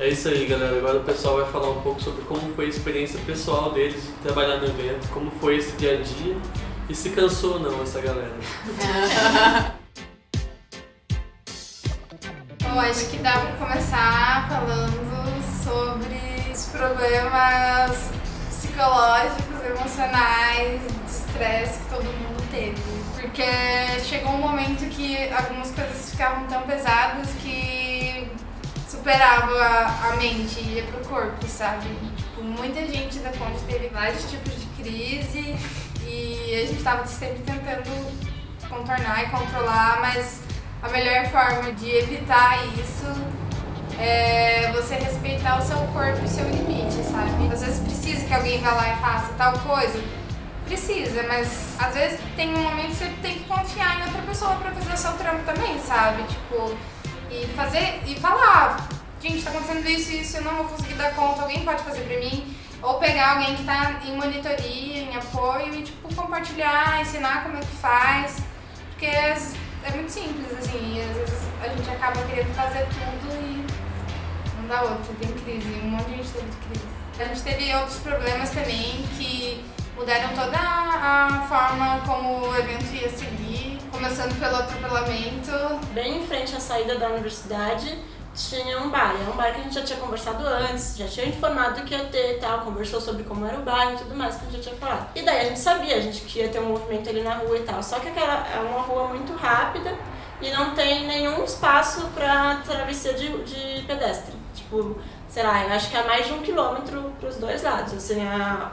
É isso aí, galera. Agora o pessoal vai falar um pouco sobre como foi a experiência pessoal deles de trabalhar no evento, como foi esse dia a dia e se cansou ou não essa galera. Bom, acho que dá pra começar falando sobre os problemas psicológicos, emocionais, de estresse que todo mundo teve. Porque chegou um momento que algumas coisas ficavam tão pesadas que superava a mente e ia pro corpo, sabe? Tipo, muita gente da Ponte teve vários tipos de crise e a gente tava sempre tentando contornar e controlar, mas a melhor forma de evitar isso é você respeitar o seu corpo e o seu limite, sabe? Às vezes precisa que alguém vá lá e faça tal coisa, precisa, mas às vezes tem um momento que você tem que confiar em outra pessoa pra fazer o seu trampo também, sabe? Tipo, e fazer e falar, gente, tá acontecendo isso e isso, eu não vou conseguir dar conta, alguém pode fazer pra mim? Ou pegar alguém que tá em monitoria, em apoio e tipo compartilhar, ensinar como é que faz, porque é muito simples assim, e às vezes a gente acaba querendo fazer tudo e não dá outro, tem crise, um monte de gente teve crise. A gente teve outros problemas também que mudaram toda a forma como o evento ia seguir, começando pelo atropelamento. Bem em frente à saída da universidade tinha um bar. É um bar que a gente já tinha conversado antes, já tinha informado que ia ter e tal, conversou sobre como era o bar e tudo mais que a gente já tinha falado. E daí a gente sabia, que ia ter um movimento ali na rua e tal, só que aquela é uma rua muito rápida e não tem nenhum espaço para travessia de pedestre. Tipo, sei lá, eu acho que há mais de 1 quilômetro para os dois lados, assim,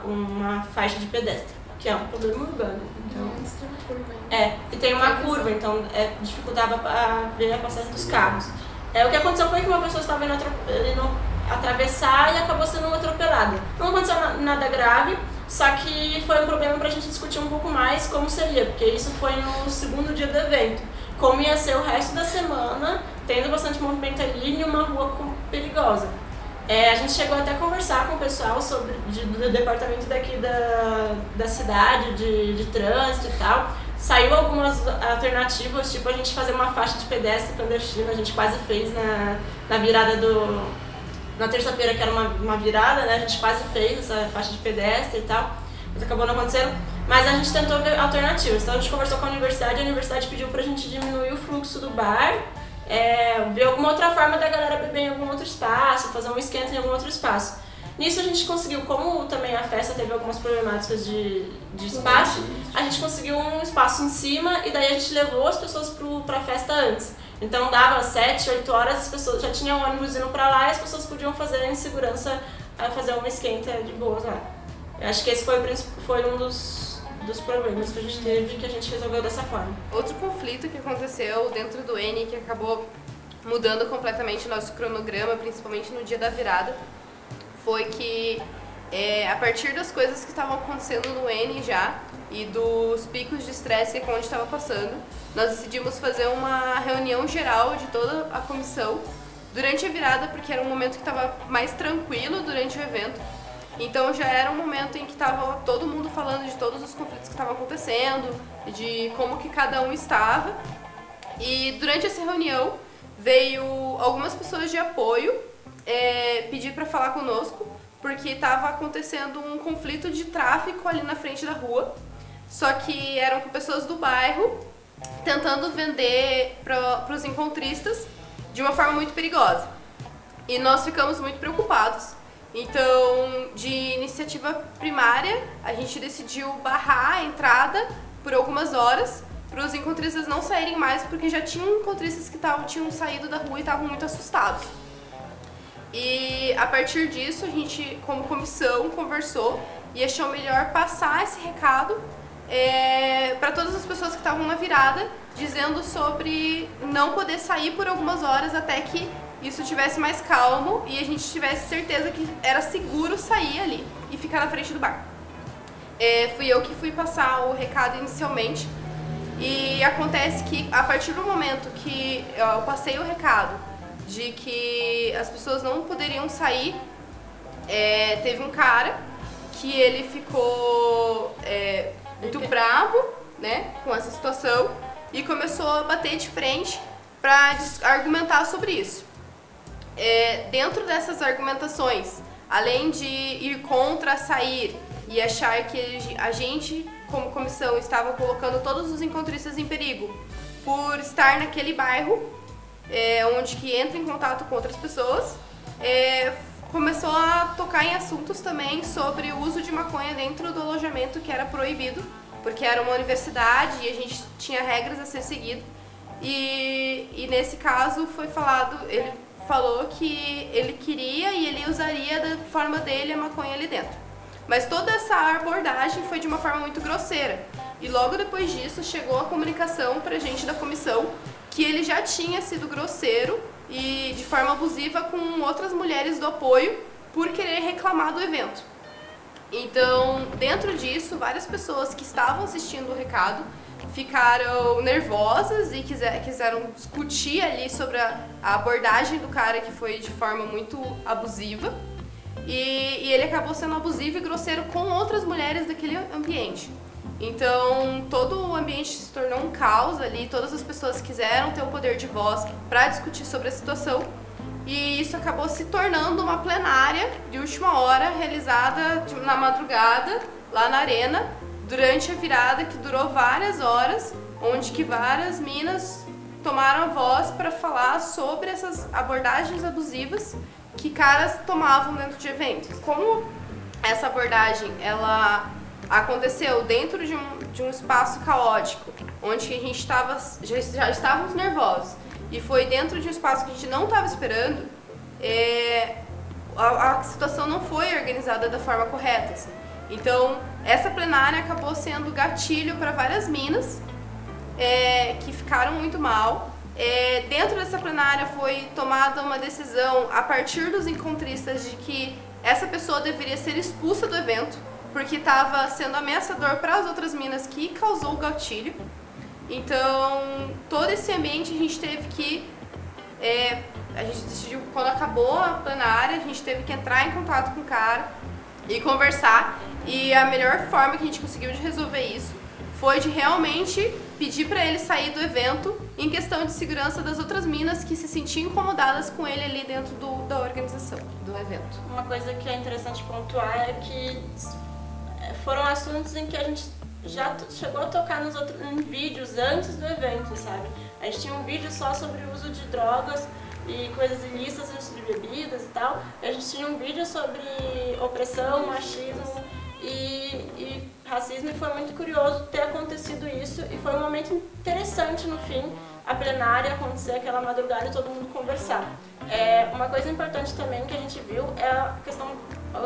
uma faixa de pedestre, que é um problema urbano. Então, e tem uma curva, então dificultava ver a passagem dos carros. O que aconteceu foi que uma pessoa estava indo atravessar e acabou sendo atropelada. Não aconteceu nada grave, só que foi um problema pra gente discutir um pouco mais como seria, porque isso foi no segundo dia do evento. Como ia ser o resto da semana, tendo bastante movimento ali em uma rua perigosa. A gente chegou até a conversar com o pessoal do departamento daqui da cidade, de trânsito e tal. Saiu algumas alternativas, tipo a gente fazer uma faixa de pedestre clandestina, a gente quase fez na virada na terça-feira, que era uma virada, né? A gente quase fez essa faixa de pedestre e tal, mas acabou não acontecendo. Mas a gente tentou ver alternativas, então a gente conversou com a universidade pediu pra gente diminuir o fluxo do bar, ver alguma outra forma da galera beber em algum outro espaço, fazer um esquenta em algum outro espaço. Nisso a gente conseguiu, como também a festa teve algumas problemáticas de espaço, a gente conseguiu um espaço em cima e daí a gente levou as pessoas pra festa antes. Então dava 7, 8 horas, as pessoas já tinham ônibus indo pra lá e as pessoas podiam fazer em segurança, fazer uma esquenta de boas lá. Eu acho que esse foi um dos problemas que a gente teve, que a gente resolveu dessa forma. Outro conflito que aconteceu dentro do N, que acabou mudando completamente o nosso cronograma, principalmente no dia da virada, foi que a partir das coisas que estavam acontecendo no N já e dos picos de estresse que a Conde estava passando, nós decidimos fazer uma reunião geral de toda a comissão durante a virada, porque era um momento que estava mais tranquilo durante o evento. Então já era um momento em que estava todo mundo falando de todos os conflitos que estavam acontecendo, de como que cada um estava. E durante essa reunião veio algumas pessoas de apoio pedir para falar conosco, porque estava acontecendo um conflito de tráfico ali na frente da rua, só que eram com pessoas do bairro tentando vender para os encontristas de uma forma muito perigosa. E nós ficamos muito preocupados. Então, de iniciativa primária, a gente decidiu barrar a entrada por algumas horas para os encontristas não saírem mais, porque já tinham encontristas que tinham saído da rua e estavam muito assustados. E a partir disso, a gente, como comissão, conversou e achou melhor passar esse recado para todas as pessoas que estavam na virada, dizendo sobre não poder sair por algumas horas até que isso tivesse mais calmo e a gente tivesse certeza que era seguro sair ali e ficar na frente do bar. Fui eu que fui passar o recado inicialmente e acontece que a partir do momento que eu passei o recado de que as pessoas não poderiam sair, teve um cara que ele ficou muito bravo, né, com essa situação e começou a bater de frente para argumentar sobre isso. dentro dessas argumentações, além de ir contra, sair e achar que a gente, como comissão, estava colocando todos os encontristas em perigo por estar naquele bairro, onde que entra em contato com outras pessoas, começou a tocar em assuntos também sobre o uso de maconha dentro do alojamento, que era proibido, porque era uma universidade e a gente tinha regras a ser seguidas. E nesse caso foi falado, ele falou que ele queria e ele usaria da forma dele a maconha ali dentro. Mas toda essa abordagem foi de uma forma muito grosseira. E logo depois disso chegou a comunicação pra gente da comissão que ele já tinha sido grosseiro e de forma abusiva com outras mulheres do apoio por querer reclamar do evento. Então, dentro disso, várias pessoas que estavam assistindo o recado ficaram nervosas e quiseram discutir ali sobre a abordagem do cara, que foi de forma muito abusiva. E ele acabou sendo abusivo e grosseiro com outras mulheres daquele ambiente. Então, todo o ambiente se tornou um caos ali, todas as pessoas quiseram ter o poder de voz para discutir sobre a situação. E isso acabou se tornando uma plenária de última hora, realizada na madrugada, lá na arena, durante a virada, que durou várias horas, onde que várias minas tomaram a voz para falar sobre essas abordagens abusivas que caras tomavam dentro de eventos. Como essa abordagem ela aconteceu dentro de um espaço caótico, onde a gente já estávamos nervosos, e foi dentro de um espaço que a gente não estava esperando, a situação não foi organizada da forma correta. Assim. Então, essa plenária acabou sendo gatilho para várias minas que ficaram muito mal. Dentro dessa plenária foi tomada uma decisão a partir dos encontristas de que essa pessoa deveria ser expulsa do evento, porque estava sendo ameaçador para as outras minas, que causou o gatilho. Então, todo esse ambiente a gente teve que... a gente decidiu, quando acabou a plenária, a gente teve que entrar em contato com o cara e conversar. E a melhor forma que a gente conseguiu de resolver isso foi de realmente pedir para ele sair do evento, em questão de segurança das outras minas que se sentiam incomodadas com ele ali dentro da organização do evento. Uma coisa que é interessante pontuar é que foram assuntos em que a gente já chegou a tocar em vídeos antes do evento, sabe? A gente tinha um vídeo só sobre o uso de drogas e coisas ilícitas de bebidas e tal. A gente tinha um vídeo sobre opressão, machismo e racismo, e foi muito curioso ter acontecido isso, e foi um momento interessante no fim, a plenária acontecer aquela madrugada e todo mundo conversar. Uma coisa importante também que a gente viu é a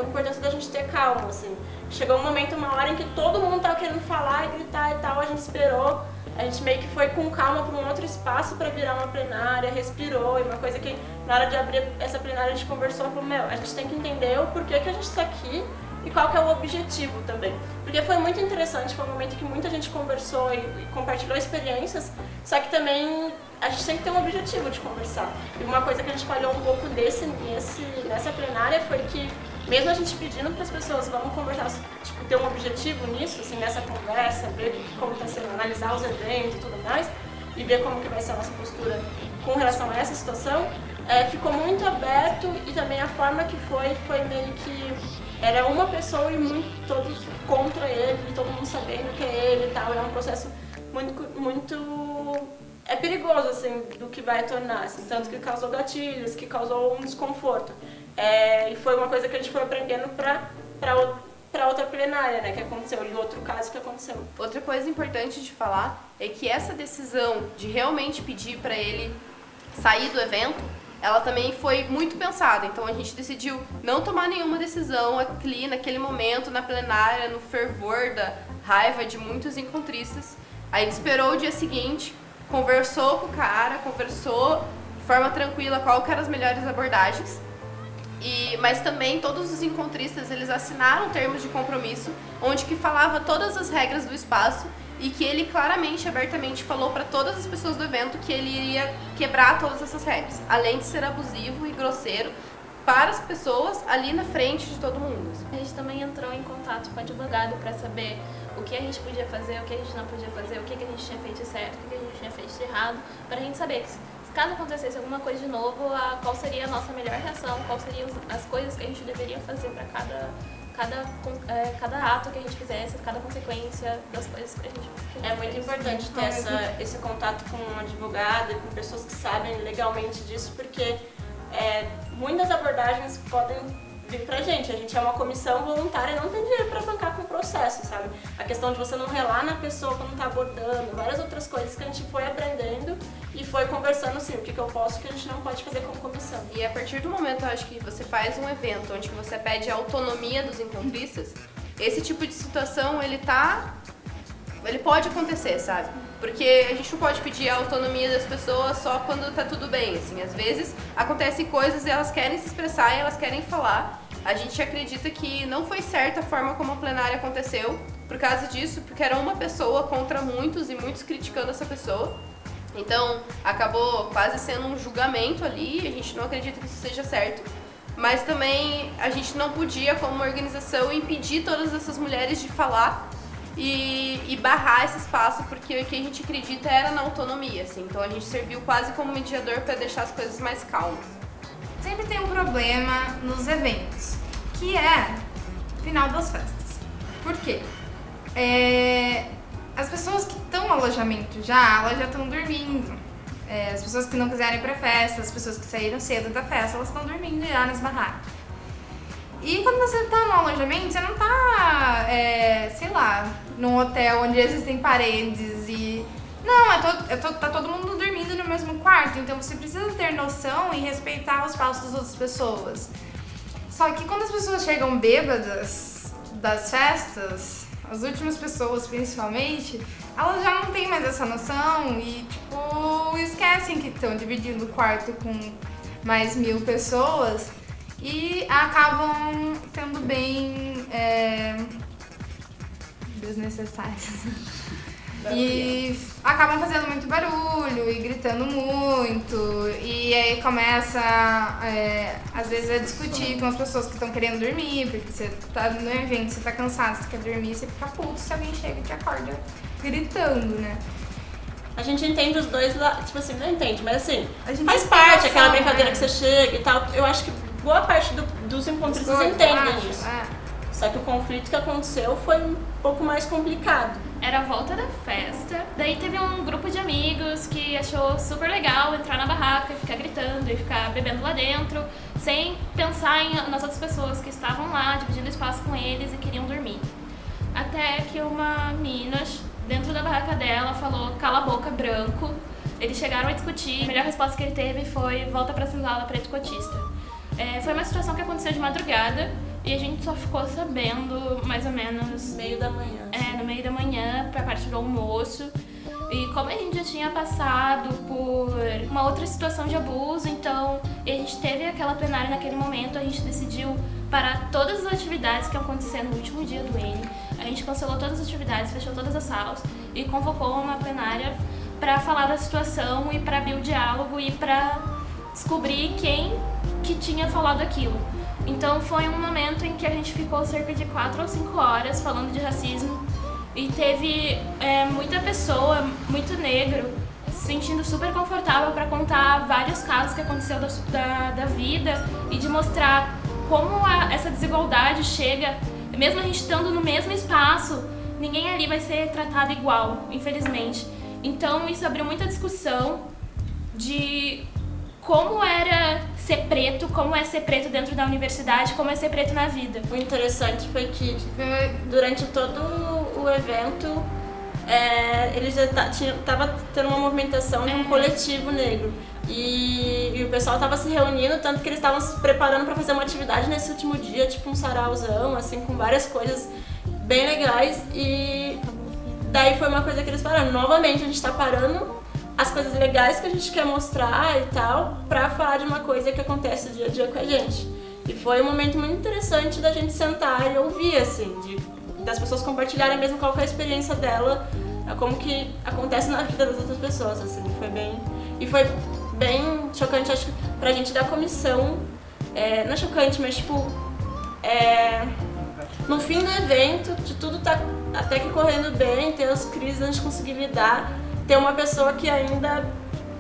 importância da gente ter calma, assim. Chegou um momento, uma hora em que todo mundo estava querendo falar e gritar e tal, a gente esperou, a gente meio que foi com calma para um outro espaço para virar uma plenária, respirou, e uma coisa que na hora de abrir essa plenária a gente conversou, falou, a gente tem que entender o porquê que a gente está aqui e qual que é o objetivo também. Porque foi muito interessante, foi um momento que muita gente conversou e compartilhou experiências, só que também a gente tem que ter um objetivo de conversar. E uma coisa que a gente falhou um pouco nessa plenária foi que, mesmo a gente pedindo para as pessoas, vamos conversar, tipo, ter um objetivo nisso, assim, nessa conversa, ver como está sendo, analisar os eventos e tudo mais, e ver como que vai ser a nossa postura com relação a essa situação, ficou muito aberto, e também a forma que foi meio que era uma pessoa e todos contra ele, todo mundo sabendo que é ele e tal. É um processo muito perigoso, assim, do que vai tornar, assim, tanto que causou gatilhos, que causou um desconforto. E foi uma coisa que a gente foi aprendendo para outra plenária, né, que aconteceu, e outro caso que aconteceu. Outra coisa importante de falar é que essa decisão de realmente pedir para ele sair do evento, ela também foi muito pensada. Então a gente decidiu não tomar nenhuma decisão ali naquele momento, na plenária, no fervor da raiva de muitos encontristas. A gente esperou o dia seguinte, conversou com o cara, conversou de forma tranquila qual que eram as melhores abordagens. Mas também todos os encontristas, eles assinaram termos de compromisso, onde que falava todas as regras do espaço, e que ele claramente, abertamente falou para todas as pessoas do evento que ele iria quebrar todas essas regras, além de ser abusivo e grosseiro para as pessoas ali na frente de todo mundo. A gente também entrou em contato com o advogado para saber o que a gente podia fazer, o que a gente não podia fazer, o que a gente tinha feito de certo, o que a gente tinha feito de errado, para a gente saber que caso acontecesse alguma coisa de novo, qual seria a nossa melhor reação, quais seriam as coisas que a gente deveria fazer para cada ato que a gente fizesse, cada consequência das coisas que a gente fez. É muito importante ter esse contato com um advogado e com pessoas que sabem legalmente disso, porque muitas abordagens podem vir pra gente. A gente é uma comissão voluntária e não tem dinheiro pra bancar com o processo, sabe? A questão de você não relar na pessoa quando tá abordando, várias outras coisas que a gente foi aprendendo e foi conversando assim, o que eu posso, o que a gente não pode fazer como comissão. E a partir do momento, eu acho que você faz um evento onde que você pede a autonomia dos encontristas, esse tipo de situação, ele pode acontecer, sabe? Porque a gente não pode pedir a autonomia das pessoas só quando tá tudo bem, assim. Às vezes acontecem coisas e elas querem se expressar e elas querem falar. A gente acredita que não foi certa a forma como a plenária aconteceu por causa disso, porque era uma pessoa contra muitos e muitos criticando essa pessoa. Então, acabou quase sendo um julgamento ali, a gente não acredita que isso seja certo. Mas também a gente não podia, como organização, impedir todas essas mulheres de falar e barrar esse espaço, porque o que a gente acredita era na autonomia, assim. Então a gente serviu quase como mediador para deixar as coisas mais calmas. Sempre tem um problema nos eventos, que é o final das festas. Por quê? As pessoas que estão no alojamento elas já estão dormindo. As pessoas que não quiserem ir pra festa, as pessoas que saíram cedo da festa, elas estão dormindo já nas barracas. E quando você tá no alojamento, você não tá, sei lá, num hotel onde existem paredes e... Não, tá todo mundo dormindo no mesmo quarto, então você precisa ter noção e respeitar o espaço das outras pessoas. Só que quando as pessoas chegam bêbadas das festas, as últimas pessoas principalmente, elas já não têm mais essa noção e, tipo, esquecem que estão dividindo o quarto com mais 1000 pessoas e acabam sendo bem desnecessárias. E acabam fazendo muito barulho e gritando muito, e aí começa às vezes a discutir com as pessoas que estão querendo dormir, porque você tá no evento, você tá cansado, você quer dormir, você fica puto se alguém chega e te acorda gritando, né? A gente entende os dois lá, tipo assim, não entende, mas assim, A gente faz tem parte, noção, aquela brincadeira né? que você chega e tal. Eu acho que boa parte dos encontristas entendem disso. Só que o conflito que aconteceu foi um pouco mais complicado. Era a volta da festa, daí teve um grupo de amigos que achou super legal entrar na barraca, ficar gritando e ficar bebendo lá dentro, sem pensar nas outras pessoas que estavam lá, dividindo espaço com eles e queriam dormir. Até que uma menina, dentro da barraca dela, falou cala a boca, branco. Eles chegaram a discutir, a melhor resposta que ele teve foi volta pra senzala, preto cotista. Foi uma situação que aconteceu de madrugada e a gente só ficou sabendo mais ou menos Meio da manhã. no meio da manhã, pra parte do almoço. E como a gente já tinha passado por uma outra situação de abuso, então a gente teve aquela plenária naquele momento, a gente decidiu parar todas as atividades que iam acontecer no último dia do N. A gente cancelou todas as atividades, fechou todas as salas e convocou uma plenária para falar da situação e para abrir o diálogo e para descobrir quem que tinha falado aquilo. Então foi um momento em que a gente ficou cerca de 4 ou 5 horas falando de racismo e teve muita pessoa, muito negro, se sentindo super confortável para contar vários casos que aconteceu da vida e de mostrar como essa desigualdade chega, mesmo a gente estando no mesmo espaço, ninguém ali vai ser tratado igual, infelizmente. Então isso abriu muita discussão de como era ser preto, como é ser preto dentro da universidade, como é ser preto na vida. O interessante foi que durante todo o evento ele já tava tendo uma movimentação de um coletivo negro. E o pessoal tava se reunindo, tanto que eles estavam se preparando para fazer uma atividade nesse último dia, tipo um sarauzão, assim, com várias coisas bem legais. E daí foi uma coisa que eles pararam. Novamente, a gente tá parando as coisas legais que a gente quer mostrar e tal, pra falar de uma coisa que acontece dia a dia com a gente. E foi um momento muito interessante da gente sentar e ouvir, assim, das pessoas compartilharem mesmo qual que é a experiência dela, como que acontece na vida das outras pessoas, assim. Foi bem chocante, acho que pra gente da comissão, não é chocante, mas tipo, no fim do evento, de tudo tá até que correndo bem, ter as crises a gente conseguir lidar, ter uma pessoa que ainda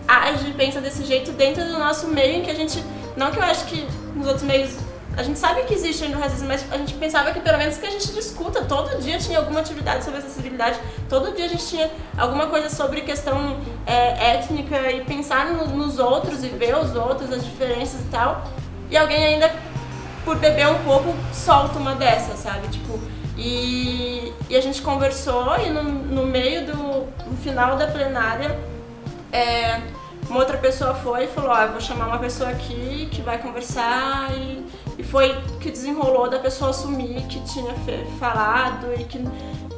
age e pensa desse jeito dentro do nosso meio, em que a gente, não que eu acho que nos outros meios, a gente sabe que existe ainda o racismo, mas a gente pensava que pelo menos que a gente discuta, todo dia tinha alguma atividade sobre acessibilidade, todo dia a gente tinha alguma coisa sobre questão étnica e pensar nos outros e ver os outros, as diferenças e tal, e alguém ainda, por beber um pouco, solta uma dessas, sabe? Tipo, e a gente conversou e no meio no final da plenária, uma outra pessoa foi e falou, eu vou chamar uma pessoa aqui que vai conversar e foi que desenrolou da pessoa assumir que tinha falado e que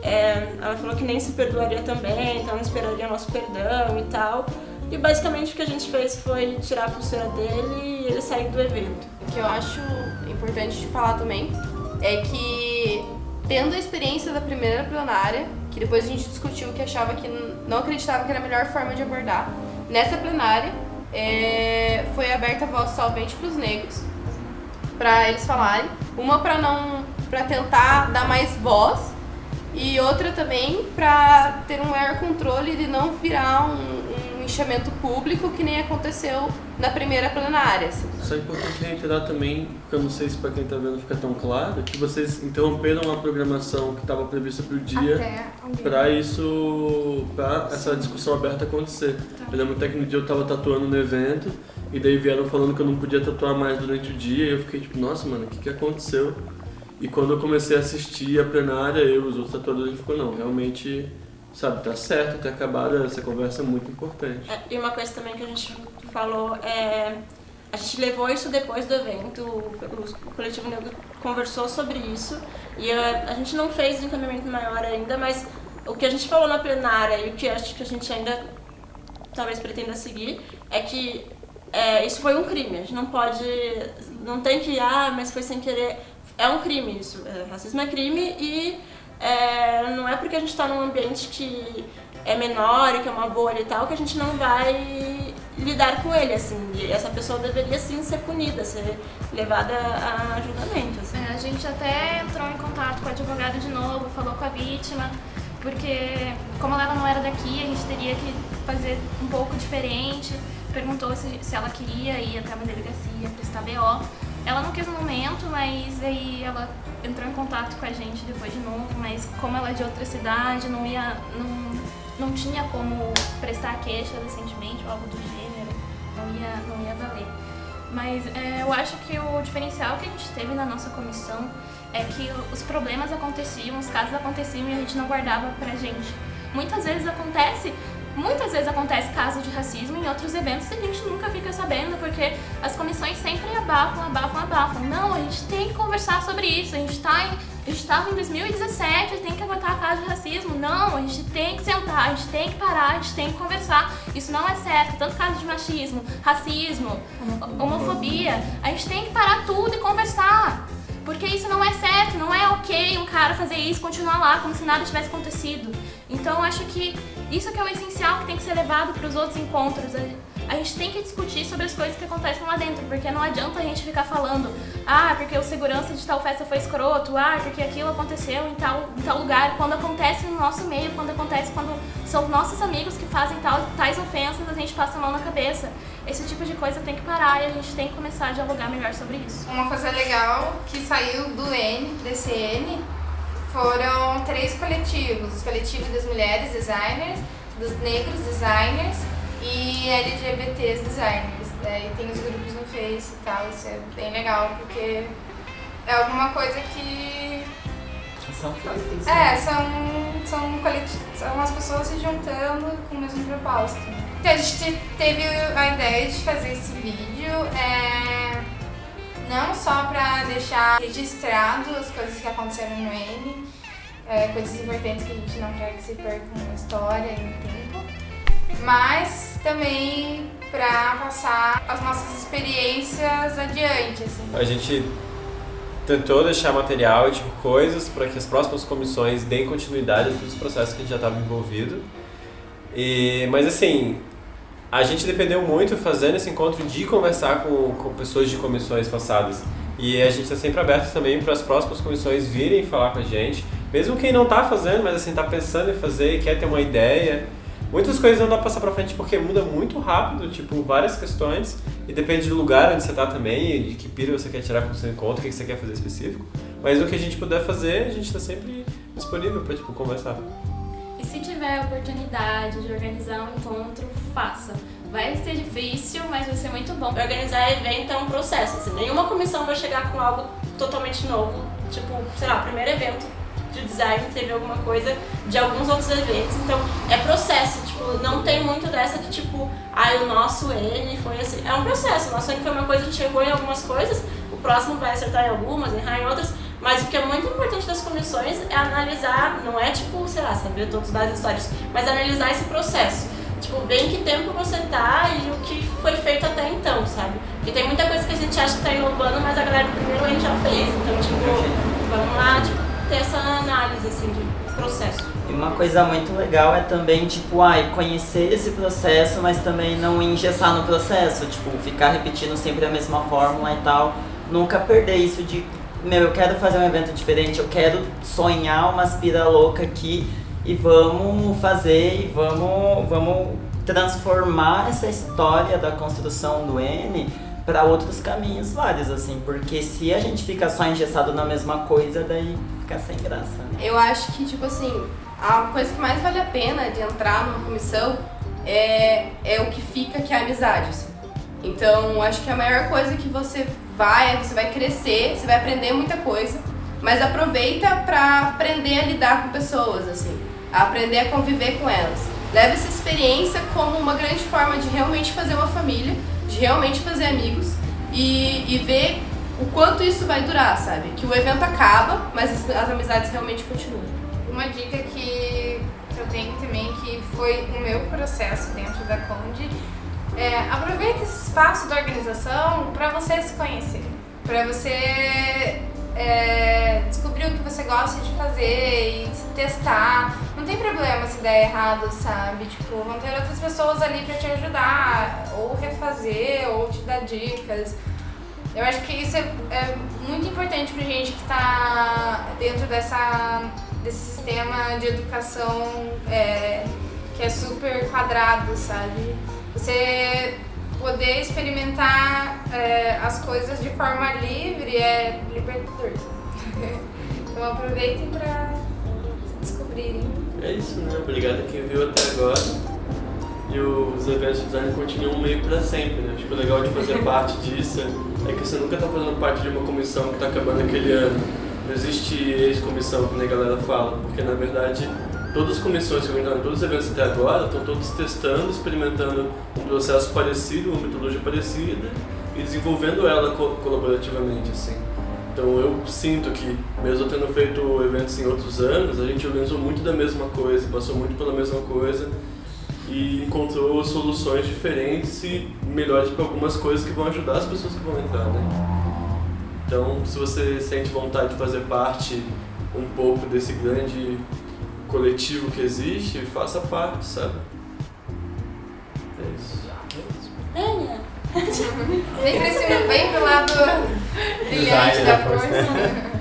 ela falou que nem se perdoaria também, então não esperaria nosso perdão e tal. E basicamente o que a gente fez foi tirar a pulseira dele e ele sair do evento. O que eu acho importante de falar também é que, tendo a experiência da primeira plenária, que depois a gente discutiu que achava que não acreditava que era a melhor forma de abordar, nessa plenária foi aberta a voz somente para os negros, para eles falarem, uma para tentar dar mais voz e outra também para ter um maior controle de não virar um linchamento público que nem aconteceu na primeira plenária. Assim. Só é importante reiterar também, porque eu não sei se para quem está vendo fica tão claro, que vocês interromperam a programação que estava prevista para o dia para essa discussão aberta acontecer. Eu lembro até que no dia eu estava tatuando no evento e daí vieram falando que eu não podia tatuar mais durante o dia e eu fiquei tipo, nossa mano, o que aconteceu? E quando eu comecei a assistir a plenária, eu e os outros tatuadores, a gente ficou, não, realmente, sabe, tá certo ter acabado, essa conversa é muito importante. E uma coisa também que a gente falou a gente levou isso depois do evento, o Coletivo Negro conversou sobre isso e a gente não fez um encaminhamento maior ainda, mas o que a gente falou na plenária e o que acho que a gente ainda talvez pretenda seguir é que isso foi um crime, a gente não tem que, mas foi sem querer, é um crime isso, racismo é crime e não é porque a gente está num ambiente que é menor e que é uma bolha e tal, que a gente não vai lidar com ele, assim, e essa pessoa deveria sim ser punida, ser levada a julgamento, assim. A gente até entrou em contato com o advogado de novo, falou com a vítima, porque como ela não era daqui, a gente teria que fazer um pouco diferente, perguntou se ela queria ir até uma delegacia prestar BO. Ela não quis no momento, mas aí ela entrou em contato com a gente depois de novo, mas como ela é de outra cidade, não tinha como prestar queixa decentemente ou algo do gênero, não ia valer. Mas eu acho que o diferencial que a gente teve na nossa comissão é que os problemas aconteciam, os casos aconteciam e a gente não guardava pra gente. Muitas vezes acontece casos de racismo em outros eventos e a gente nunca fica sabendo, porque as comissões sempre abafam. Não, a gente tem que conversar sobre isso, a gente estava em 2017, a gente tem que aguentar caso de racismo. Não, a gente tem que sentar, a gente tem que parar, a gente tem que conversar. Isso não é certo, tanto caso de machismo, racismo, homofobia, a gente tem que parar tudo e conversar. Porque isso não é certo, não é ok um cara fazer isso, continuar lá como se nada tivesse acontecido. Então eu acho que isso que é o essencial que tem que ser levado para os outros encontros. A gente tem que discutir sobre as coisas que acontecem lá dentro, porque não adianta a gente ficar falando porque o segurança de tal festa foi escroto, porque aquilo aconteceu em tal lugar. Quando acontece no nosso meio, quando são nossos amigos que fazem tais ofensas, a gente passa a mão na cabeça. Esse tipo de coisa tem que parar e a gente tem que começar a dialogar melhor sobre isso. Uma coisa legal que saiu do DCN foram 3 coletivos. O coletivo das mulheres designers, dos negros designers e LGBTs designers. E tem os grupos no Face e tal, isso é bem legal, porque é alguma coisa que... São feitas. São as pessoas se juntando com o mesmo propósito. Então a gente teve a ideia de fazer esse vídeo, não só para deixar registrado as coisas que aconteceram no N, coisas importantes que a gente não quer que se percam na história e no tempo, mas também para passar as nossas experiências adiante. Assim. A gente tentou deixar material, tipo, coisas para que as próximas comissões deem continuidade a todos os processos que a gente já estava envolvido. Mas assim, a gente dependeu muito fazendo esse encontro de conversar com pessoas de comissões passadas. E a gente está sempre aberto também para as próximas comissões virem falar com a gente. Mesmo quem não está fazendo, mas assim, está pensando em fazer e quer ter uma ideia. Muitas coisas não dá pra passar pra frente porque muda muito rápido, tipo, várias questões, e depende do lugar onde você tá também, e de que pira você quer tirar como você conta, o que você quer fazer específico. Mas o que a gente puder fazer, a gente tá sempre disponível pra, tipo, conversar. E se tiver a oportunidade de organizar um encontro, faça. Vai ser difícil, mas vai ser muito bom. Organizar evento é um processo, assim, nenhuma comissão vai chegar com algo totalmente novo. Tipo, sei lá, o primeiro evento de design teve alguma coisa de alguns outros eventos, então é processo, tipo, não tem muito dessa de tipo, o nosso N foi assim, é um processo, o nosso N foi uma coisa, a gente errou em algumas coisas, o próximo vai acertar em algumas, errar em outras, mas o que é muito importante das comissões é analisar, não é tipo, sei lá, saber todas as histórias, mas analisar esse processo. Tipo, ver em que tempo você tá e o que foi feito até então, sabe? Porque tem muita coisa que a gente acha que tá inovando, mas a galera do primeiro ano já fez. Então, tipo, vamos lá, tipo, ter essa análise, assim, de processo. E uma coisa muito legal é também, tipo, conhecer esse processo, mas também não engessar no processo. Tipo, ficar repetindo sempre a mesma fórmula e tal. Nunca perder isso de, eu quero fazer um evento diferente, eu quero sonhar uma aspira louca aqui. E vamos fazer e vamos transformar essa história da construção do N para outros caminhos vários, assim, porque se a gente fica só engessado na mesma coisa, daí fica sem graça. Eu acho que, tipo assim, a coisa que mais vale a pena de entrar numa comissão é o que fica, que é a amizade, assim. Então, acho que a maior coisa que você vai crescer, você vai aprender muita coisa, mas aproveita pra aprender a lidar com pessoas, assim. A aprender a conviver com elas. Leve essa experiência como uma grande forma de realmente fazer uma família, de realmente fazer amigos e ver o quanto isso vai durar, sabe? Que o evento acaba, mas as amizades realmente continuam. Uma dica que eu tenho também, que foi o meu processo dentro da Conde, aproveita esse espaço da organização para você se conhecer, para você descobrir o que você gosta de fazer e testar. Não tem problema se der errado, sabe? Tipo, vão ter outras pessoas ali pra te ajudar, ou refazer, ou te dar dicas. Eu acho que isso é muito importante pra gente que tá dentro desse sistema de educação que é super quadrado, sabe? Você poder experimentar as coisas de forma livre é libertador. Então aproveitem pra se descobrirem. É isso, né? Obrigado a quem viu até agora. E os eventos de design continuam meio pra sempre, né? Acho que o legal de fazer parte disso é que você nunca tá fazendo parte de uma comissão que tá acabando aquele ano. Não existe ex-comissão, como a galera fala, porque na verdade todas as comissões que organizaram todos os eventos até agora estão todos testando, experimentando um processo parecido, uma metodologia parecida e desenvolvendo ela colaborativamente, assim. Então eu sinto que, mesmo tendo feito eventos em outros anos, a gente organizou muito da mesma coisa, passou muito pela mesma coisa e encontrou soluções diferentes e melhores para algumas coisas que vão ajudar as pessoas que vão entrar, né? Então, se você sente vontade de fazer parte um pouco desse grande coletivo que existe, faça parte, sabe? É isso. Vem pro lado brilhante da força.